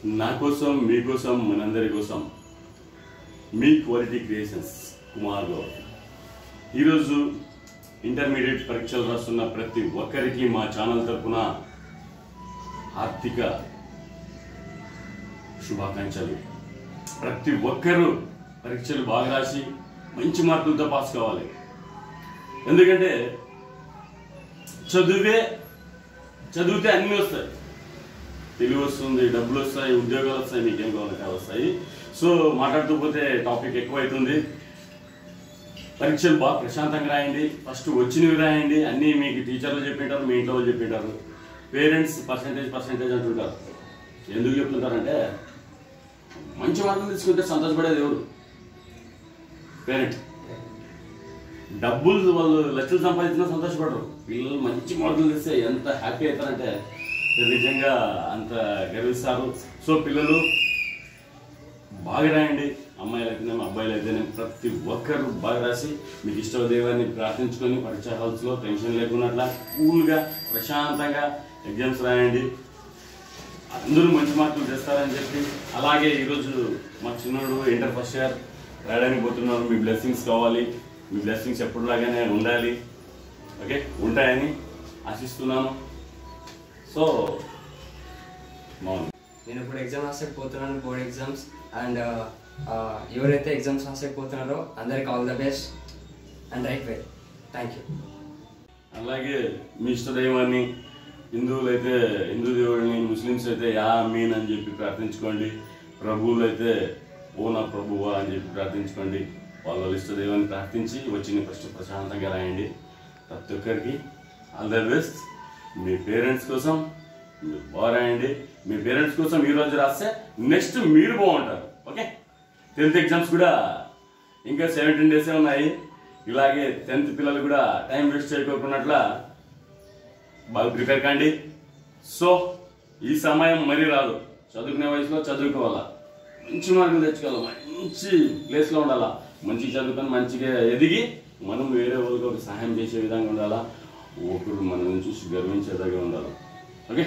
నా కోసం మీకోసం మనందరి కోసం మీ క్వాలిటీ క్రియేషన్స్ కుమార్ గౌడ్. ఈరోజు ఇంటర్మీడియట్ పరీక్షలు రాస్తున్న ప్రతి ఒక్కరికి మా ఛానల్ తరపున ఆర్థిక శుభాకాంక్షలు. ప్రతి ఒక్కరూ పరీక్షలు బాగా రాసి మంచి మార్కులతో పాస్ కావాలి. ఎందుకంటే చదివితే అన్నీ వస్తాయి. తెలివి వస్తుంది, డబ్బులు వస్తాయి, ఉద్యోగాలు వస్తాయి, మీకేం కావాలి వస్తాయి. సో మాట్లాడుతూ పోతే టాపిక్ ఎక్కువ అవుతుంది. పరీక్షలు బాగా ప్రశాంతంగా రాయండి. ఫస్ట్ వచ్చినవి రాయండి. అన్నీ మీకు టీచర్లు చెప్పింటారు, మీ ఇంట్లో వాళ్ళు చెప్పింటారు. పేరెంట్స్ పర్సెంటేజ్ అంటుంటారు. ఎందుకు చెప్తుంటారంటే మంచి మార్కులు తీసుకుంటే సంతోషపడేది ఎవరు? పేరెంట్. డబ్బులు వాళ్ళు లక్షలు సంపాదించినా సంతోషపడరు. పిల్లలు మంచి మార్కులు తెస్తే ఎంత హ్యాపీ అవుతారంటే నిజంగా అంత గర్విస్తారు. సో పిల్లలు బాగా రాయండి. అమ్మాయిలు అయితేనేమి అబ్బాయిలు అయితేనేమి ప్రతి ఒక్కరు బాగా రాసి మీకు ఇష్ట దైవాన్ని ప్రార్థించుకొని పరీక్షా హాల్స్లో టెన్షన్ లేకున్నట్లా కూల్గా ప్రశాంతంగా ఎగ్జామ్స్ రాయండి. అందరూ మంచి మార్కులు తెస్తారని చెప్పి, అలాగే ఈరోజు మా చిన్నోడు ఇంటర్ ఫస్ట్ ఇయర్ రాయడానికి పోతున్నారు. మీ బ్లెస్సింగ్స్ కావాలి. మీ బ్లెస్సింగ్స్ ఎప్పుడులాగానే ఉండాలి. ఓకే, ఉంటాయని ఆశిస్తున్నాను. సో నేను ఇప్పుడు ఎగ్జామ్ రాసకపోతున్నాను, బోర్డ్ ఎగ్జామ్స్. అండ్ ఎవరైతే ఎగ్జామ్స్ రాసకపోతున్నారో అందరికి all the best and right way. Thank you. అలాగే మీ ఇష్టదైవాన్ని, హిందువులు అయితే హిందూ దేవుడిని, ముస్లిమ్స్ అయితే యా మీన్ అని చెప్పి ప్రార్థించుకోండి. ప్రభువులు అయితే ఓ నా ప్రభువా అని చెప్పి ప్రార్థించుకోండి. వాళ్ళ ఇష్టదైవాన్ని ప్రార్థించి వచ్చిన ఫస్ట్ ప్రశాంతంగా రాయండి. ప్రతి ఒక్కరికి all the best. Me parents కోసం మీరు బాగా రాయండి. మీ పేరెంట్స్ కోసం ఈరోజు రాస్తే నెక్స్ట్ మీరు బాగుంటారు. ఓకే, 10th ఎగ్జామ్స్ కూడా ఇంకా 17 డేసే ఉన్నాయి. ఇలాగే 10th పిల్లలు కూడా టైం వేస్ట్ చేయకోకున్నట్లా బాగా ప్రిపేర్ కాండి. సో ఈ సమయం మరీ రాదు. చదువుకునే వయసులో చదువుకోవాలా, మంచి మార్కులు తెచ్చుకోవాలా, మంచి ప్లేస్లో ఉండాలా, మంచిగా చదువుకొని మంచిగా ఎదిగి మనం వేరే వాళ్ళకి ఒక సహాయం చేసే విధంగా ఉండాలా. ఒకరు మనల్ని చూసి గర్వించేలాగా ఉండాలి. ఓకే.